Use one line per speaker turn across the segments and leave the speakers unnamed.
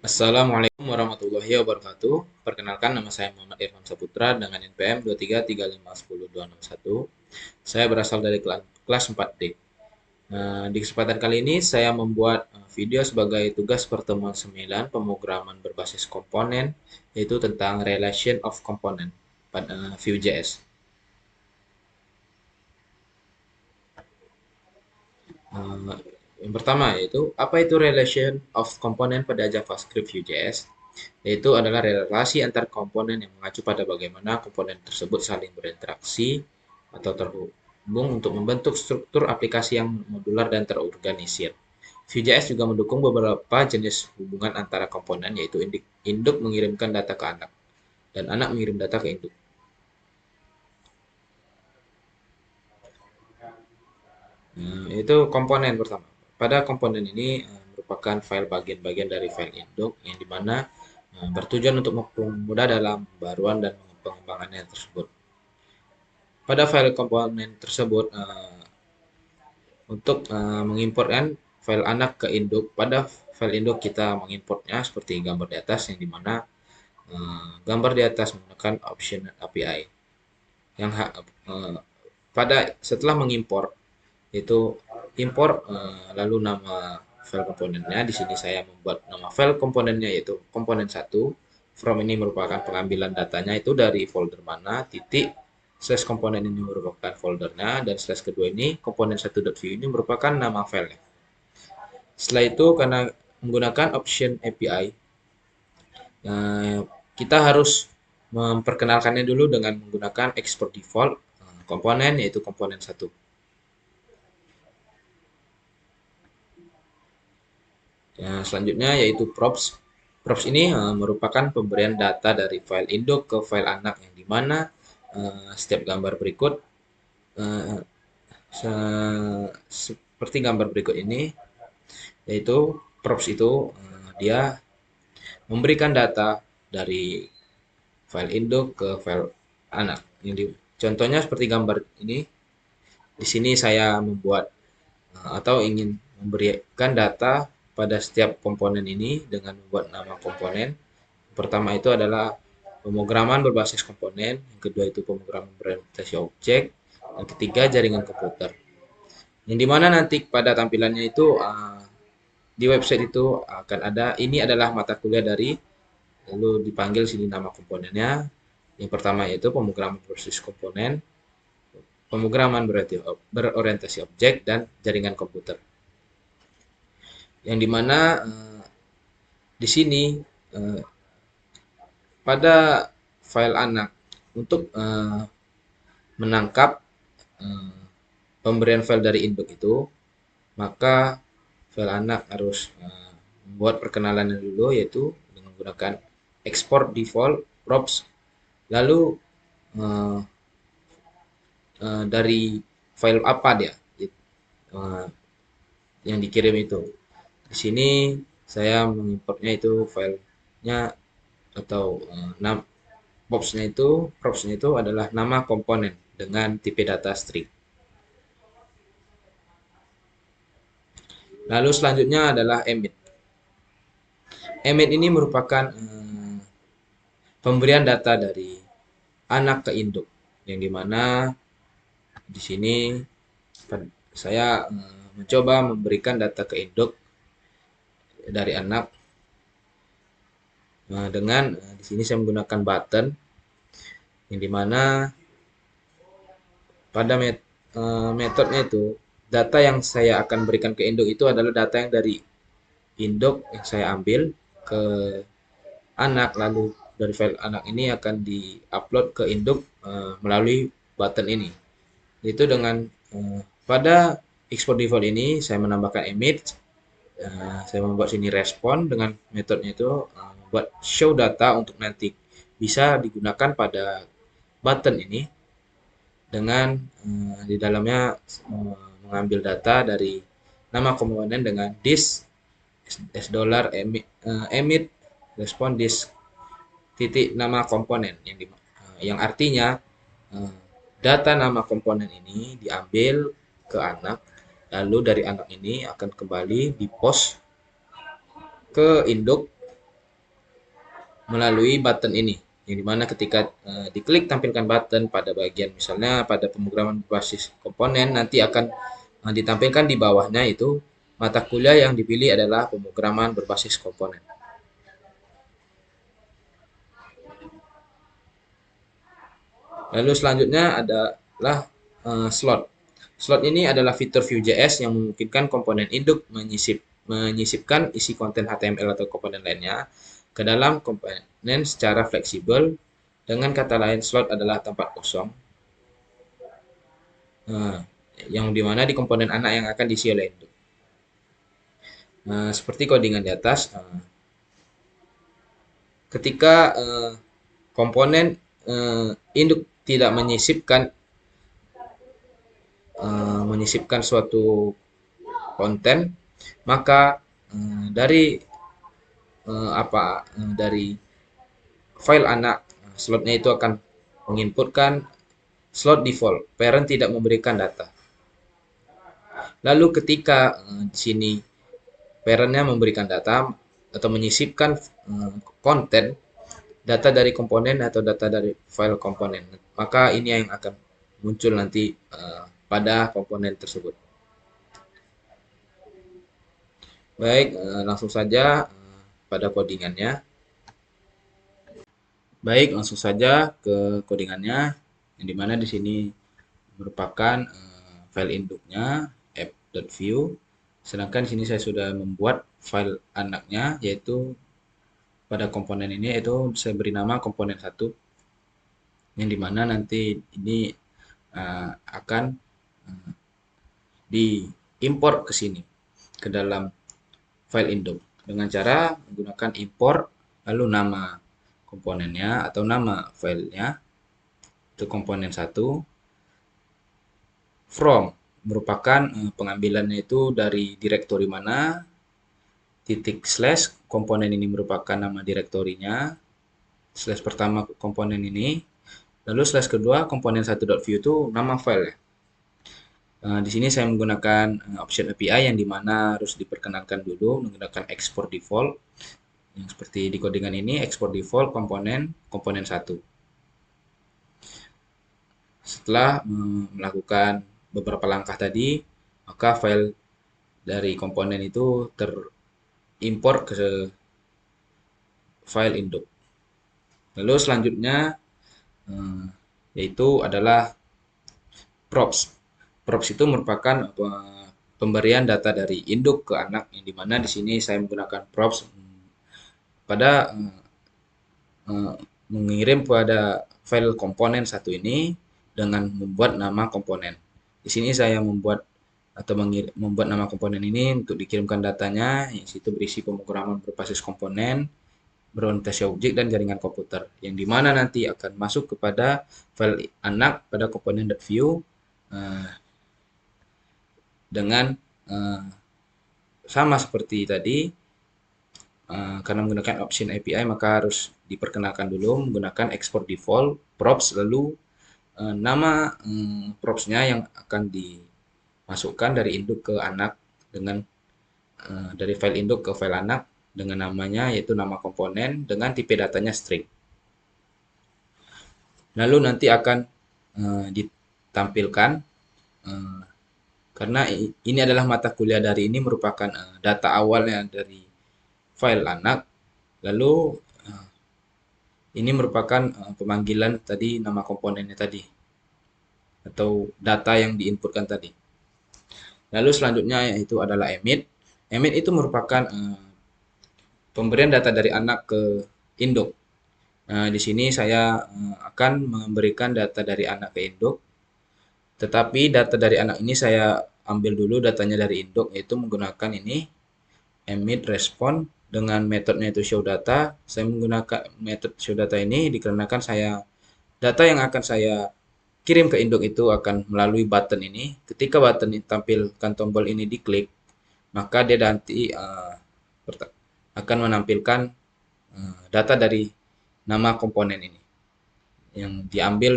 Assalamualaikum warahmatullahi wabarakatuh. Perkenalkan, nama saya Muhammad Irfan Saputra dengan NPM 23351021. Saya berasal dari kelas 4D. Di kesempatan kali ini saya membuat video sebagai tugas pertemuan 9 pemrograman berbasis komponen, yaitu tentang relation of component pada Vue.js. Eh, yang pertama yaitu apa itu relation of component pada JavaScript Vue.js? Yaitu adalah relasi antar komponen yang mengacu pada bagaimana komponen tersebut saling berinteraksi atau terhubung untuk membentuk struktur aplikasi yang modular dan terorganisir. Vue.js juga mendukung beberapa jenis hubungan antara komponen, yaitu induk mengirimkan data ke anak dan anak mengirim data ke induk. Itu komponen pertama. Pada komponen ini merupakan file bagian-bagian dari file induk yang dimana bertujuan untuk mempermudah dalam pembaruan dan pengembangannya tersebut. Pada file komponen tersebut untuk mengimportkan file anak ke induk, pada file induk kita mengimportnya seperti gambar di atas, yang dimana gambar di atas menggunakan option API yang pada setelah mengimpor itu impor lalu nama file komponennya. Di sini saya membuat nama file komponennya yaitu komponen 1. From ini merupakan pengambilan datanya itu dari folder mana, titik slash komponen ini merupakan foldernya, dan slash kedua ini komponen 1.view ini merupakan nama filenya. Setelah itu, karena menggunakan option API, kita harus memperkenalkannya dulu dengan menggunakan export default komponen, yaitu komponen 1. Selanjutnya yaitu props. Props ini merupakan pemberian data dari file induk ke file anak, yang dimana setiap gambar berikut seperti gambar berikut ini, yaitu props itu dia memberikan data dari file induk ke file anak. Contohnya seperti gambar ini. Di sini saya membuat atau ingin memberikan data pada setiap komponen ini dengan membuat nama komponen. Pertama itu adalah pemrograman berbasis komponen, yang kedua itu pemrograman berorientasi objek, dan ketiga jaringan komputer. Yang dimana nanti pada tampilannya itu di website itu akan ada, ini adalah mata kuliah dari, lalu dipanggil sini nama komponennya. Yang pertama yaitu pemrograman berbasis komponen, pemrograman berorientasi objek, dan jaringan komputer. Yang dimana di sini pada file anak untuk menangkap pemberian file dari induk itu, maka file anak harus membuat perkenalannya dulu, yaitu dengan menggunakan export default props, lalu dari file apa dia yang dikirim itu. Di sini saya mengimportnya itu filenya atau propsnya itu adalah nama komponen dengan tipe data string. Lalu selanjutnya adalah emit. Emit ini merupakan pemberian data dari anak ke induk, yang dimana di sini saya mencoba memberikan data ke induk dari anak dengan di sini saya menggunakan button, yang dimana pada metodenya itu data yang saya akan berikan ke induk itu adalah data yang dari induk yang saya ambil ke anak, lalu dari file anak ini akan di-upload ke induk melalui button ini. Itu dengan pada export default ini saya menambahkan emit, saya membuat sini respon dengan metodenya itu membuat show data untuk nanti bisa digunakan pada button ini, dengan di dalamnya mengambil data dari nama komponen dengan this $emit respon this titik nama komponen, yang artinya data nama komponen ini diambil ke anak, lalu dari anak ini akan kembali di post ke induk, melalui button ini, yang dimana ketika diklik tampilkan button pada bagian misalnya pada pemrograman berbasis komponen, nanti akan ditampilkan di bawahnya itu mata kuliah yang dipilih adalah pemrograman berbasis komponen. Lalu selanjutnya adalah slot. Slot ini adalah fitur Vue.js yang memungkinkan komponen induk menyisipkan isi konten HTML atau komponen lainnya ke dalam komponen secara fleksibel. Dengan kata lain, slot adalah tempat kosong yang dimana di komponen anak yang akan diisi oleh induk. Seperti codingan di atas, ketika komponen induk tidak menyisipkan suatu konten, maka dari file anak slotnya itu akan menginputkan slot default, parent tidak memberikan data. Lalu ketika di sini parentnya memberikan data atau menyisipkan konten, data dari komponen atau data dari file komponen, maka ini yang akan muncul nanti pada komponen tersebut. Baik, langsung saja pada codingannya. Baik, langsung saja ke codingannya, yang dimana di sini merupakan file induknya app.vue. Sedangkan di sini saya sudah membuat file anaknya, yaitu pada komponen ini yaitu saya beri nama komponen 1, yang dimana nanti ini akan diimport ke sini ke dalam file induk dengan cara menggunakan import lalu nama komponennya atau nama filenya itu komponen 1, from merupakan pengambilannya itu dari direktori mana, titik slash komponen ini merupakan nama direktorinya, slash pertama komponen ini, lalu slash kedua komponen 1.vue itu nama file. Di sini saya menggunakan option API yang dimana harus diperkenalkan dulu menggunakan export default, yang seperti di codingan ini export default komponen 1. Setelah melakukan beberapa langkah tadi, maka file dari komponen itu terimport ke file induk. Lalu selanjutnya yaitu adalah props. Props itu merupakan pemberian data dari induk ke anak, yang dimana di sini saya menggunakan props pada mengirim pada file komponen 1 ini dengan membuat nama komponen. Di sini saya membuat nama komponen ini untuk dikirimkan datanya, yang situ berisi pemrograman berbasis komponen, berorientasi objek dan jaringan komputer, yang dimana nanti akan masuk kepada file anak pada komponen.vue dengan sama seperti tadi. Karena menggunakan option API maka harus diperkenalkan dulu menggunakan export default props, lalu nama propsnya yang akan dimasukkan dari induk ke anak dengan dari file induk ke file anak dengan namanya yaitu nama komponen dengan tipe datanya string. Lalu nanti akan ditampilkan karena ini adalah mata kuliah dari ini merupakan data awalnya dari file anak, lalu ini merupakan pemanggilan tadi nama komponennya tadi atau data yang diinputkan tadi. Lalu selanjutnya yaitu adalah emit. Emit itu merupakan pemberian data dari anak ke induk. Di sini saya akan memberikan data dari anak ke induk, tetapi data dari anak ini saya ambil dulu datanya dari induk, yaitu menggunakan ini emit response dengan metodenya itu show data. Saya menggunakan metode show data ini dikarenakan data yang akan saya kirim ke induk itu akan melalui button ini. Ketika button ini tampilkan tombol ini diklik, maka dia nanti akan menampilkan data dari nama komponen ini yang diambil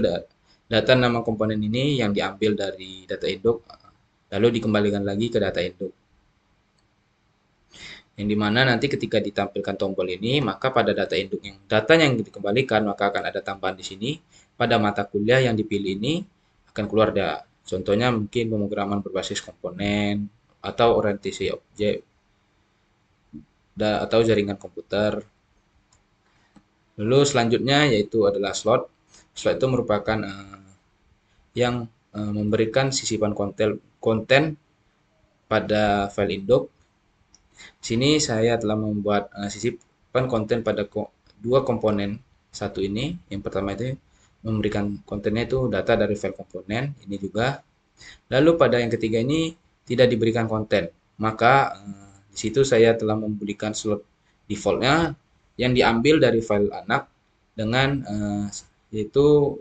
data nama komponen ini yang diambil dari data induk lalu dikembalikan lagi ke data induk. yang dimana nanti ketika ditampilkan tombol ini, maka pada data induk yang datanya yang dikembalikan, maka akan ada tambahan di sini. Pada mata kuliah yang dipilih ini akan keluar contohnya mungkin pemrograman berbasis komponen atau orientasi objek atau jaringan komputer. Lalu selanjutnya yaitu adalah slot. Slot itu merupakan yang memberikan sisipan konten pada file induk. Sini saya telah membuat sisipan konten pada dua komponen satu ini. Yang pertama itu memberikan kontennya itu data dari file komponen, ini juga. Lalu pada yang ketiga ini tidak diberikan konten. Maka di situ saya telah memberikan slot defaultnya yang diambil dari file anak dengan yaitu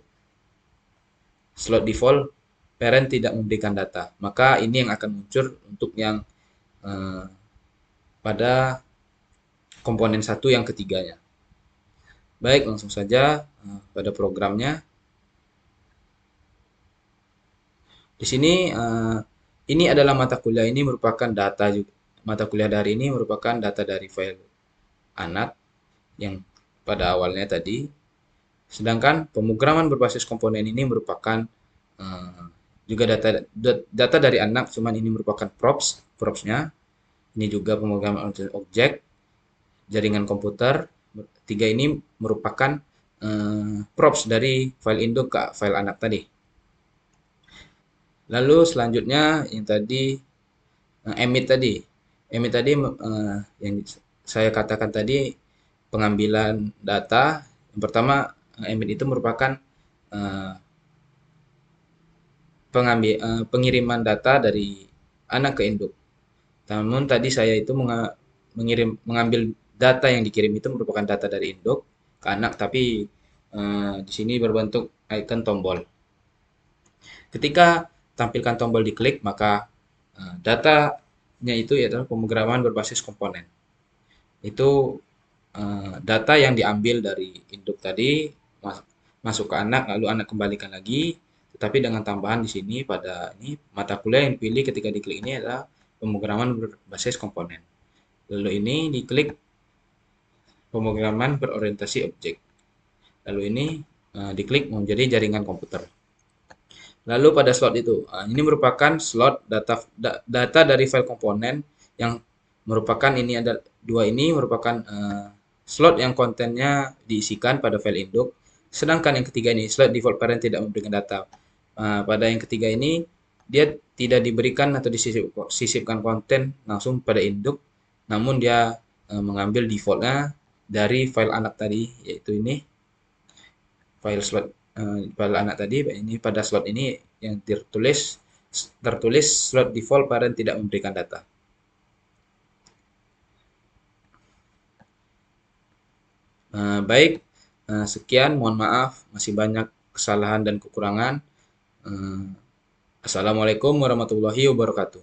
slot default parent tidak memberikan data. Maka ini yang akan muncul untuk yang pada komponen satu yang ketiganya. Baik, langsung saja pada programnya. Di sini ini adalah mata kuliah ini merupakan data juga. Mata kuliah dari ini merupakan data dari file anak yang pada awalnya tadi. Sedangkan pemrograman berbasis komponen ini merupakan juga data dari anak, cuman ini merupakan propsnya. Ini juga pemrograman objek, jaringan komputer. Tiga ini merupakan props dari file induk ke file anak tadi. Lalu selanjutnya yang tadi emit tadi. Emit tadi yang saya katakan tadi pengambilan data. Yang pertama emit itu merupakan pengiriman data dari anak ke induk. Namun tadi saya itu mengambil data yang dikirim itu merupakan data dari induk ke anak, tapi di sini berbentuk icon tombol. Ketika tampilkan tombol diklik, maka datanya itu adalah pemrograman berbasis komponen. Itu data yang diambil dari induk tadi masuk ke anak, lalu anak kembalikan lagi. Tetapi dengan tambahan di sini pada ini mata kuliah yang dipilih ketika diklik ini adalah pemrograman berbasis komponen. Lalu ini diklik pemrograman berorientasi objek. Lalu ini diklik menjadi jaringan komputer. Lalu pada slot itu, ini merupakan slot data dari file komponen yang merupakan ini ada dua ini merupakan slot yang kontennya diisikan pada file induk. Sedangkan yang ketiga ini slot default parent tidak memberikan data. Pada yang ketiga ini dia tidak diberikan atau disisipkan konten langsung pada induk, namun dia mengambil defaultnya dari file anak tadi, yaitu ini file anak tadi. Ini pada slot ini yang tertulis slot default parent tidak memberikan data. Baik, sekian, mohon maaf masih banyak kesalahan dan kekurangan. Assalamualaikum warahmatullahi wabarakatuh.